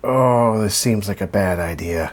Oh, this seems like a bad idea.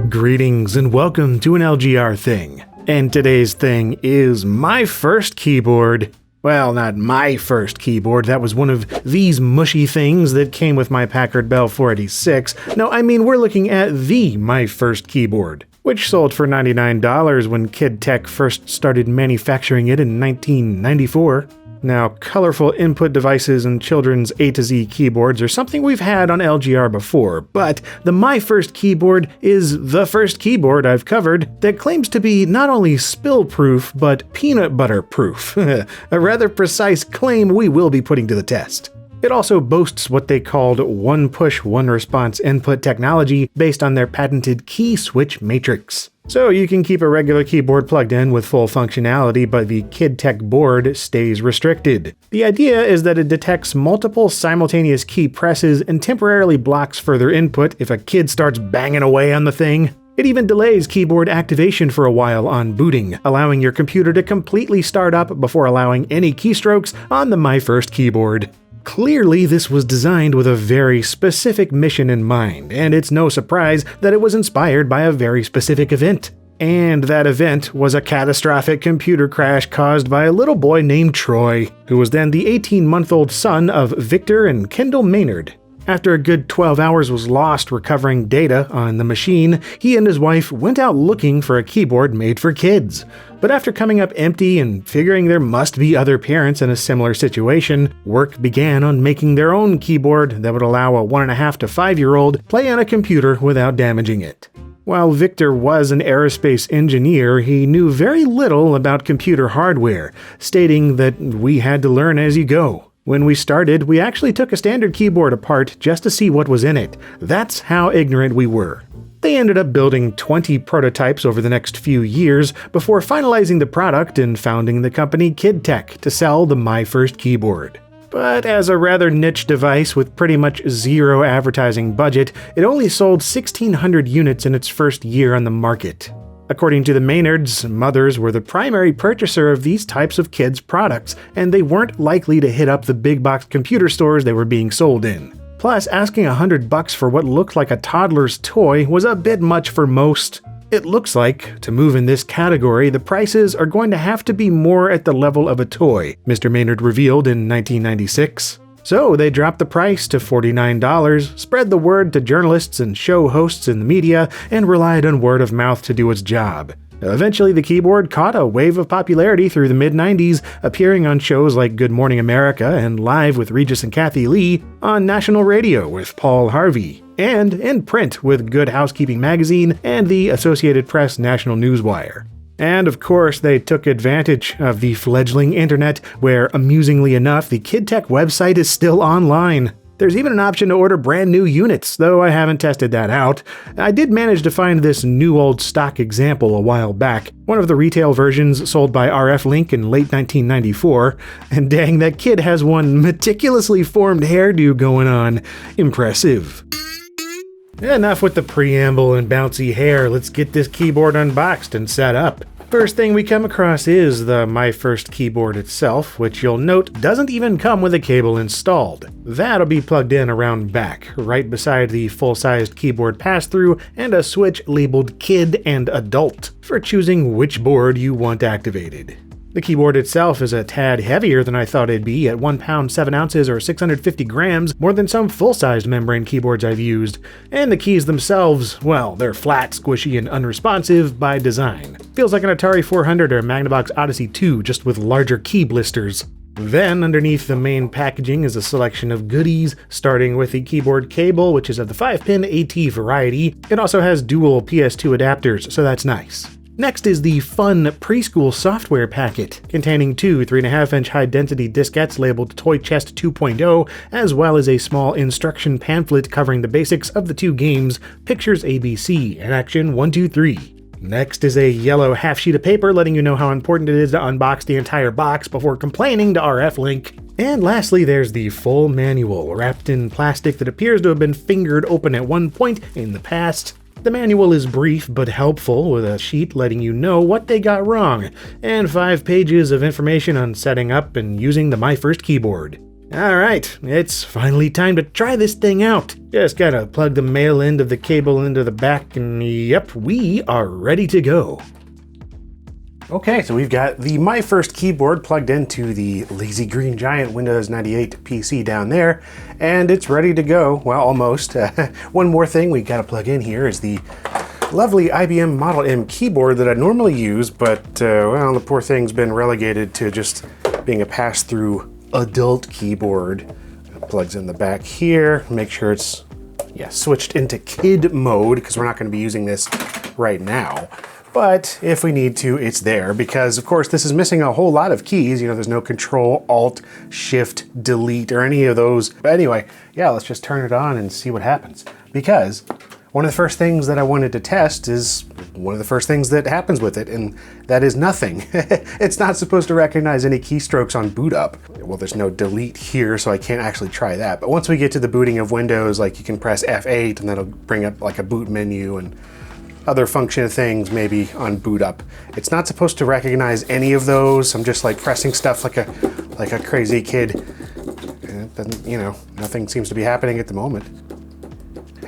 Greetings and welcome to an LGR thing. And today's thing is my first keyboard. Well, not my first keyboard, that was one of these mushy things that came with my Packard Bell 486. No, I mean we're looking at the My First Keyboard, which sold for $99 when Kid Tech first started manufacturing it in 1994. Now, colorful input devices and children's A to Z keyboards are something we've had on LGR before, but the My First Keyboard is the first keyboard I've covered that claims to be not only spill-proof, but peanut butter-proof. A rather precise claim we will be putting to the test. It also boasts what they called one push, one response input technology based on their patented key switch matrix. So you can keep a regular keyboard plugged in with full functionality, but the Kid Tech board stays restricted. The idea is that it detects multiple simultaneous key presses and temporarily blocks further input if a kid starts banging away on the thing. It even delays keyboard activation for a while on booting, allowing your computer to completely start up before allowing any keystrokes on the My First Keyboard. Clearly, this was designed with a very specific mission in mind, and it's no surprise that it was inspired by a very specific event. And that event was a catastrophic computer crash caused by a little boy named Troy, who was then the 18-month-old son of Victor and Kendall Maynard. After a good 12 hours was lost recovering data on the machine, he and his wife went out looking for a keyboard made for kids. But after coming up empty and figuring there must be other parents in a similar situation, work began on making their own keyboard that would allow a 1.5 to 5-year-old play on a computer without damaging it. While Victor was an aerospace engineer, he knew very little about computer hardware, stating that we had to learn as you go. When we started, we actually took a standard keyboard apart just to see what was in it. That's how ignorant we were. They ended up building 20 prototypes over the next few years before finalizing the product and founding the company Kid Tech to sell the My First Keyboard. But as a rather niche device with pretty much zero advertising budget, it only sold 1,600 units in its first year on the market. According to the Maynards, mothers were the primary purchaser of these types of kids' products, and they weren't likely to hit up the big box computer stores they were being sold in. Plus, asking $100 for what looked like a toddler's toy was a bit much for most. It looks like, to move in this category, the prices are going to have to be more at the level of a toy, Mr. Maynard revealed in 1996. So they dropped the price to $49, spread the word to journalists and show hosts in the media, and relied on word of mouth to do its job. Eventually, the keyboard caught a wave of popularity through the mid-90s, appearing on shows like Good Morning America and Live with Regis and Kathy Lee, on national radio with Paul Harvey, and in print with Good Housekeeping magazine and the Associated Press National Newswire. And of course, they took advantage of the fledgling internet, where, amusingly enough, the Kid Tech website is still online. There's even an option to order brand new units, though I haven't tested that out. I did manage to find this new old stock example a while back, one of the retail versions sold by RF Link in late 1994, and dang, that kid has one meticulously formed hairdo going on. Impressive. Enough with the preamble and bouncy hair, let's get this keyboard unboxed and set up. First thing we come across is the My First Keyboard itself, which you'll note doesn't even come with a cable installed. That'll be plugged in around back, right beside the full-sized keyboard pass-through and a switch labeled Kid and Adult for choosing which board you want activated. The keyboard itself is a tad heavier than I thought it'd be at 1 pound 7 ounces or 650 grams, more than some full-sized membrane keyboards I've used. And the keys themselves, well, they're flat, squishy, and unresponsive by design. Feels like an Atari 400 or Magnavox Odyssey 2, just with larger key blisters. Then, underneath the main packaging is a selection of goodies, starting with the keyboard cable, which is of the 5-pin AT variety. It also has dual PS2 adapters, so that's nice. Next is the fun preschool software packet, containing two 3.5-inch high-density diskettes labeled Toy Chest 2.0, as well as a small instruction pamphlet covering the basics of the two games, Pictures ABC and Action 1-2-3. Next is a yellow half sheet of paper letting you know how important it is to unbox the entire box before complaining to RF Link. And lastly, there's the full manual, wrapped in plastic that appears to have been fingered open at one point in the past. The manual is brief but helpful, with a sheet letting you know what they got wrong, and 5 pages of information on setting up and using the My First Keyboard. Alright, it's finally time to try this thing out. Just gotta plug the male end of the cable into the back and yep, we are ready to go. Okay, so we've got the My First Keyboard plugged into the Lazy Green Giant Windows 98 PC down there, and it's ready to go. Well, almost. One more thing we gotta plug in here is the lovely IBM Model M keyboard that I normally use, but well, the poor thing's been relegated to just being a pass-through adult keyboard. It plugs in the back here, make sure it's switched into kid mode because we're not going to be using this right now. But if we need to, it's there because of course this is missing a whole lot of keys. You know, there's no Control, Alt, Shift, Delete, or any of those. But anyway, yeah, let's just turn it on and see what happens. Because one of the first things that I wanted to test is one of the first things that happens with it, and that is nothing. It's not supposed to recognize any keystrokes on boot up. Well, there's no delete here, so I can't actually try that. But once we get to the booting of Windows, like you can press F8 and that'll bring up like a boot menu and other function things maybe on boot up. It's not supposed to recognize any of those. I'm just like pressing stuff like a crazy kid. And then, you know, nothing seems to be happening at the moment.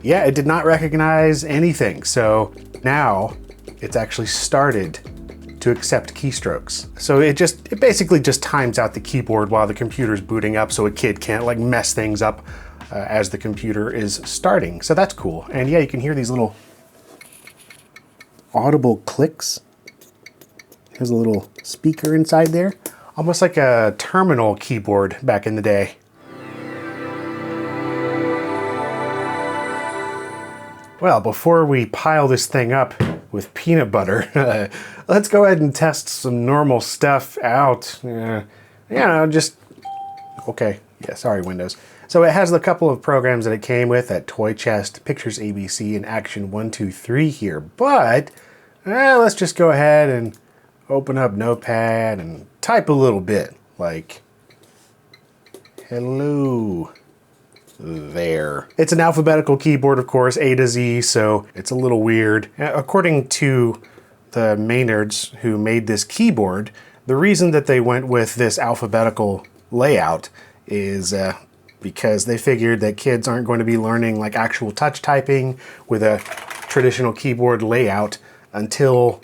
Yeah, it did not recognize anything. So now it's actually started to accept keystrokes. So it basically just times out the keyboard while the computer's booting up so a kid can't like mess things up as the computer is starting. So that's cool. And yeah, you can hear these little audible clicks. There's a little speaker inside there. Almost like a terminal keyboard back in the day. Well, before we pile this thing up with peanut butter, let's go ahead and test some normal stuff out. Just... Okay, yeah, sorry Windows. So it has a couple of programs that it came with at Toy Chest, Pictures ABC, and Action 123 here. But let's just go ahead and open up Notepad and type a little bit, like, hello. There. It's an alphabetical keyboard, of course, A to Z, so it's a little weird. According to the Maynards who made this keyboard, the reason that they went with this alphabetical layout is because they figured that kids aren't going to be learning like actual touch typing with a traditional keyboard layout until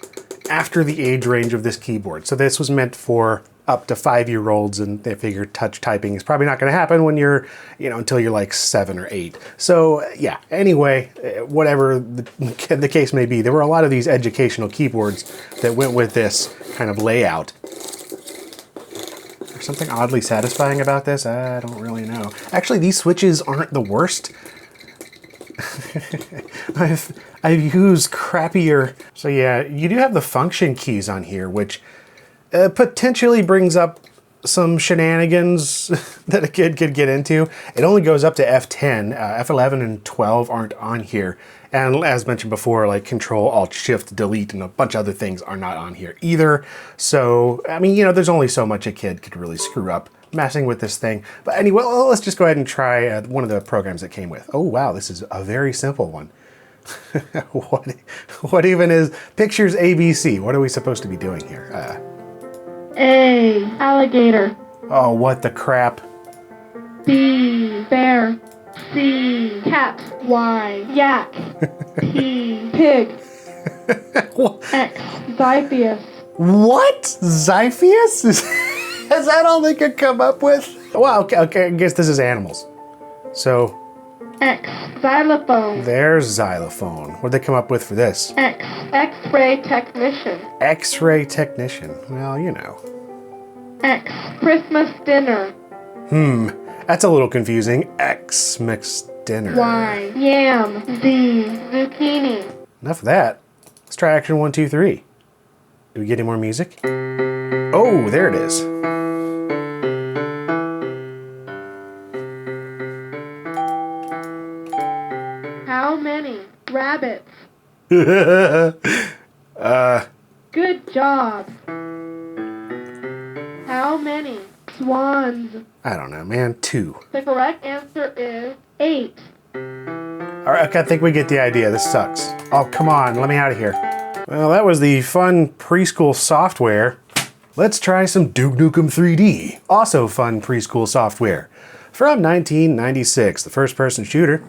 after the age range of this keyboard. So this was meant for up to 5-year-olds, and they figured touch typing is probably not going to happen when you're, until you're like 7 or 8. So yeah, anyway, whatever the case may be, there were a lot of these educational keyboards that went with this kind of layout. There's something oddly satisfying about this? I don't really know. Actually, these switches aren't the worst. I've used crappier. So yeah, you do have the function keys on here, which potentially brings up some shenanigans that a kid could get into. It only goes up to F10. F11 and 12 aren't on here. And as mentioned before, like Control, Alt, Shift, Delete, and a bunch of other things are not on here either. So, I mean, there's only so much a kid could really screw up messing with this thing. But anyway, let's just go ahead and try one of the programs that came with. Oh, wow, this is a very simple one. What even is Pictures ABC? What are we supposed to be doing here? A. Alligator. Oh, what the crap? B. Bear. C. Cat. Y. Yak. P. Pig. X. Xiphias. What? Xiphias? Is that all they could come up with? Well, okay, I guess this is animals. So... X. Xylophone. There's xylophone. What did they come up with for this? X. X-ray technician. X-ray technician. Well, X. Christmas dinner. That's a little confusing. Xmas dinner. Y. Yam. Z. Zucchini. Enough of that. Let's try Action 1, 2, 3. Do we get any more music? Oh, there it is. How many rabbits? Good job. How many swans? I don't know, man. 2. The correct answer is 8. All right, I think we get the idea. This sucks. Oh, come on, let me out of here. Well, that was the fun preschool software. Let's try some Duke Nukem 3D. Also fun preschool software. From 1996, the first-person shooter.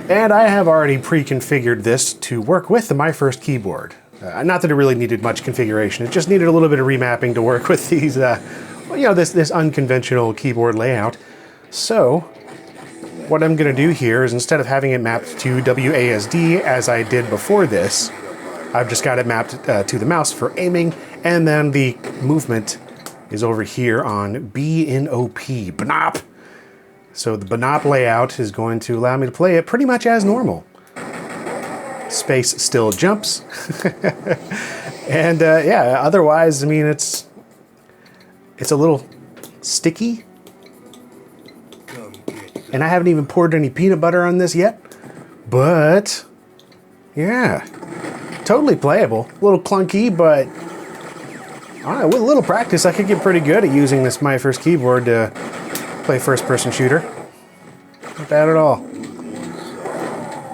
And I have already pre-configured this to work with my first keyboard. Not that it really needed much configuration, it just needed a little bit of remapping to work with these, this unconventional keyboard layout. So, what I'm gonna do here is instead of having it mapped to WASD as I did before this, I've just got it mapped to the mouse for aiming, and then the movement is over here on BNOP, BNOP. So the BNOP layout is going to allow me to play it pretty much as normal. Space still jumps. And yeah, otherwise, I mean, it's a little sticky. And I haven't even poured any peanut butter on this yet. But, yeah, totally playable. A little clunky, but with a little practice, I could get pretty good at using this My First Keyboard to play first-person shooter. Not bad at all.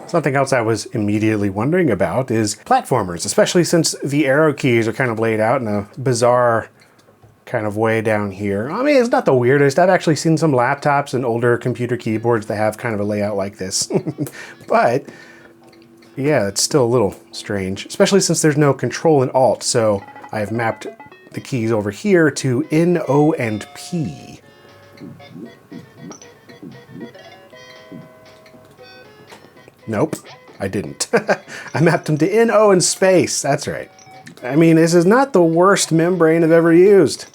Something else I was immediately wondering about is platformers, especially since the arrow keys are kind of laid out in a bizarre kind of way down here. I mean, it's not the weirdest. I've actually seen some laptops and older computer keyboards that have kind of a layout like this. But yeah, it's still a little strange, especially since there's no Control and Alt. So I've mapped the keys over here to N, O, and P. Nope, I didn't. I mapped them to N, O, and space. That's right. I mean, this is not the worst membrane I've ever used.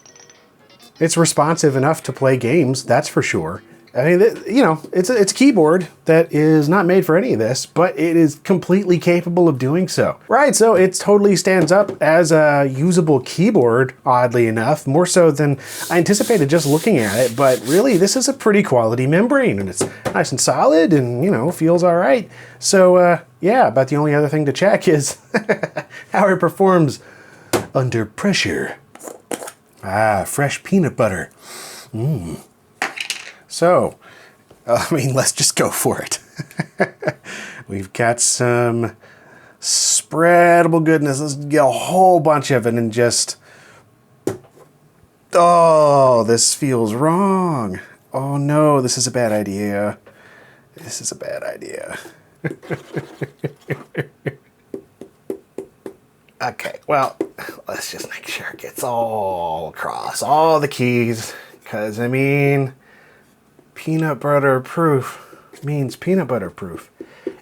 It's responsive enough to play games, that's for sure. I mean, it's a keyboard that is not made for any of this, but it is completely capable of doing so. Right, so it totally stands up as a usable keyboard, oddly enough, more so than I anticipated just looking at it, but really, this is a pretty quality membrane, and it's nice and solid, and, feels all right. So, yeah, but the only other thing to check is how it performs under pressure. Ah, fresh peanut butter. Mmm. So, I mean, let's just go for it. We've got some spreadable goodness. Let's get a whole bunch of it and just... Oh, this feels wrong. Oh no, this is a bad idea. This is a bad idea. Okay, well, let's just make sure it gets all across all the keys. Because, I mean... Peanut butter proof means peanut butter proof.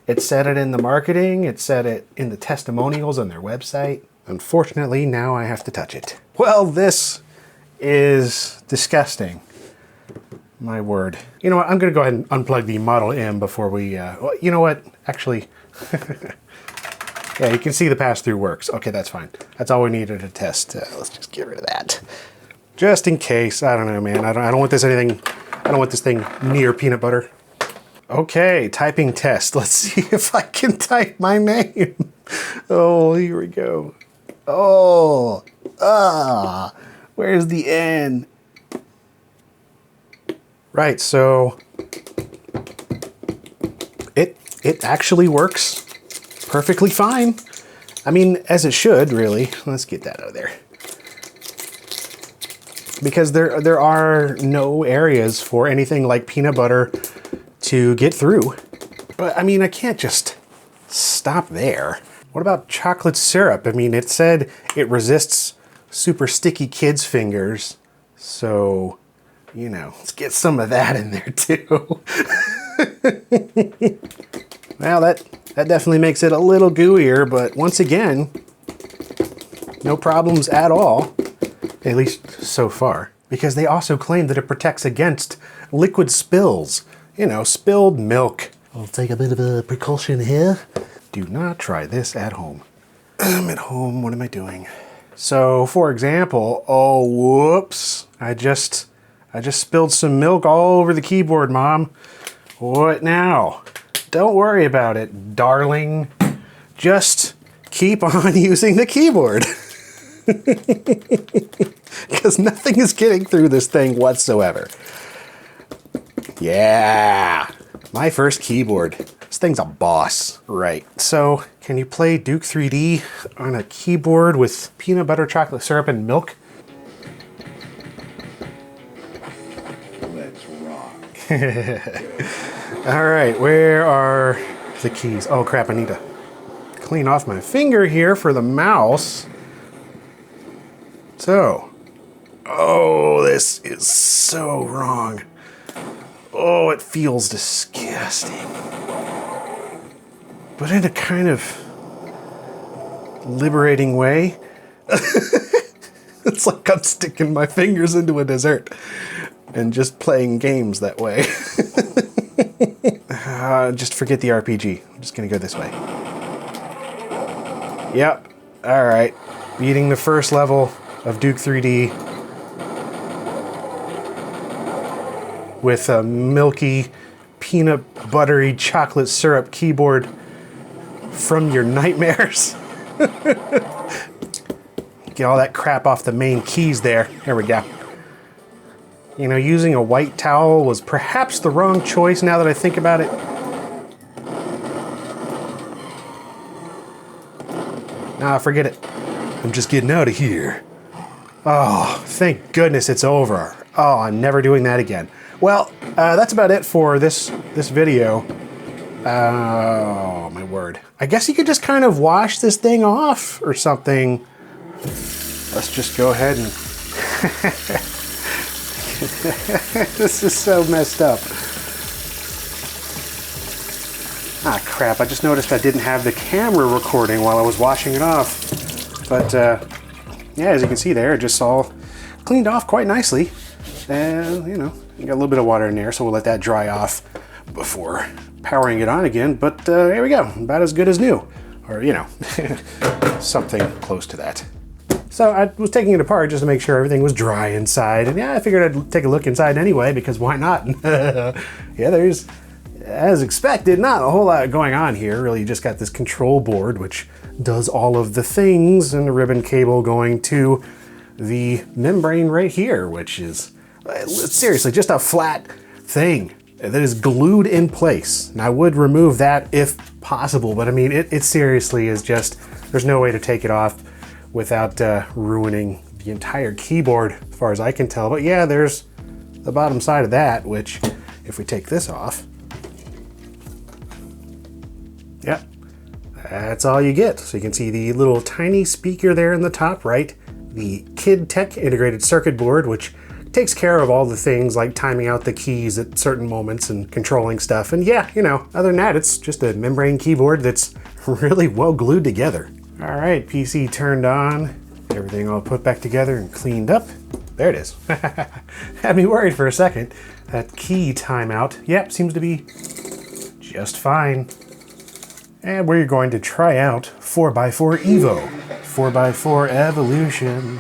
It said it in the marketing, it said it in the testimonials on their website. Unfortunately, now I have to touch it. Well, this is disgusting. My word. You know what, I'm gonna go ahead and unplug the Model M before we, well, you know what, actually, yeah, you can see the pass-through works. Okay, that's fine. That's all we needed to test. Let's just get rid of that. Just in case, I don't know, man, I don't want this thing near peanut butter. Okay, typing test. Let's see if I can type my name. Oh, here we go. Oh, where's the N? Right, so it actually works perfectly fine. I mean, as it should, really. Let's get that out of there. Because there are no areas for anything like peanut butter to get through. But I mean, I can't just stop there. What about chocolate syrup? I mean, it said it resists super sticky kids' fingers. So, let's get some of that in there too. Well, that definitely makes it a little gooier, but once again, no problems at all. At least so far, because they also claim that it protects against liquid spills. Spilled milk. I'll take a bit of a precaution here. Do not try this at home. I'm at home, what am I doing? So, for example, oh, whoops. I just spilled some milk all over the keyboard, Mom. What now? Don't worry about it, darling. Just keep on using the keyboard. Because nothing is getting through this thing whatsoever. Yeah. My first keyboard. This thing's a boss. Right. So, can you play Duke 3D on a keyboard with peanut butter, chocolate syrup, and milk? Let's rock. All right, where are the keys? Oh crap, I need to clean off my finger here for the mouse. So, oh, this is so wrong. Oh, it feels disgusting. But in a kind of liberating way. It's like I'm sticking my fingers into a dessert and just playing games that way. Just forget the RPG. I'm just gonna go this way. Yep. All right. Beating the first level of Duke 3D with a milky, peanut buttery chocolate syrup keyboard from your nightmares. Get all that crap off the main keys there. There we go. You know, using a white towel was perhaps the wrong choice now that I think about it. Nah, forget it. I'm just getting out of here. Oh, thank goodness it's over. Oh, I'm never doing that again. Well, that's about it for this video. Oh, my word. I guess you could just kind of wash this thing off or something. Let's just go ahead and... This is so messed up. Ah, crap. I just noticed I didn't have the camera recording while I was washing it off. But, yeah, as you can see there, it just all cleaned off quite nicely. And, you know, you got a little bit of water in there, so we'll let that dry off before powering it on again. But here we go. About as good as new. Or, you know, something close to that. So I was taking it apart just to make sure everything was dry inside. And yeah, I figured I'd take a look inside anyway, because why not? Yeah, there's, as expected, not a whole lot going on here. Really, you just got this control board, which does all of the things, and the ribbon cable going to the membrane right here, which is seriously just a flat thing that is glued in place. And I would remove that if possible, but I mean, it seriously is just, there's no way to take it off without ruining the entire keyboard, as far as I can tell. But yeah, there's the bottom side of that, which if we take this off, yep, that's all you get. So you can see the little tiny speaker there in the top right, the Kid Tech integrated circuit board, which takes care of all the things like timing out the keys at certain moments and controlling stuff. And yeah, you know, other than that, it's just a membrane keyboard that's really well glued together. All right, PC turned on, everything all put back together and cleaned up. There it is. Had me worried for a second. That key timeout, yep, seems to be just fine. And we're going to try out 4x4 Evo, 4x4 Evolution.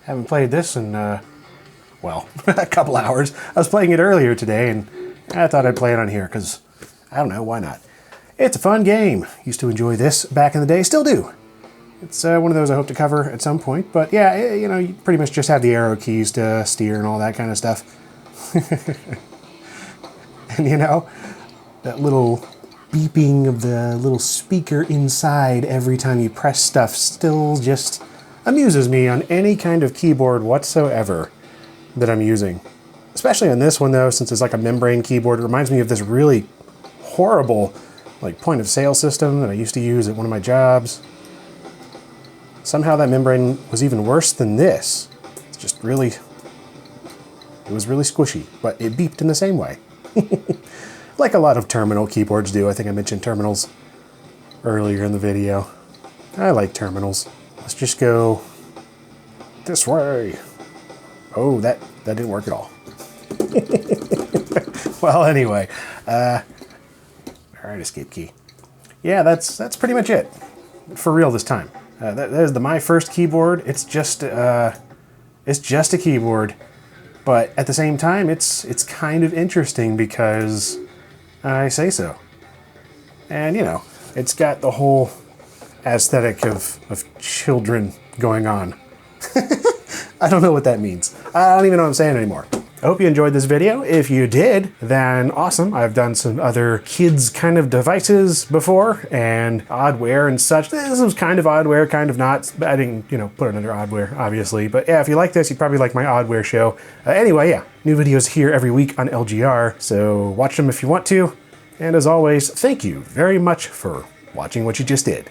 Haven't played this in, well, a couple hours. I was playing it earlier today, and I thought I'd play it on here, because, I don't know, why not? It's a fun game. Used to enjoy this back in the day, still do. It's one of those I hope to cover at some point, but yeah, you know, you pretty much just have the arrow keys to steer and all that kind of stuff. And you know, that little beeping of the little speaker inside every time you press stuff still just amuses me on any kind of keyboard whatsoever that I'm using. Especially on this one though, since it's like a membrane keyboard, it reminds me of this really horrible like point of sale system that I used to use at one of my jobs. Somehow that membrane was even worse than this. It's just really, it was really squishy, but it beeped in the same way. Like a lot of terminal keyboards do. I think I mentioned terminals earlier in the video. I like terminals. Let's just go this way. Oh, that didn't work at all. Well, anyway, all right, escape key. Yeah, that's pretty much it for real this time. That is my first keyboard. It's just a keyboard, but at the same time, it's kind of interesting because I say so. And you know, it's got the whole aesthetic of children going on. I don't know what that means. I don't even know what I'm saying anymore. I hope you enjoyed this video. If you did, then awesome. I've done some other kids kind of devices before and oddware and such. This was kind of oddware, kind of not. I didn't, put it under oddware, obviously. But yeah, if you like this, you'd probably like my oddware show. Anyway, yeah, new videos here every week on LGR, so watch them if you want to. And as always, thank you very much for watching what you just did.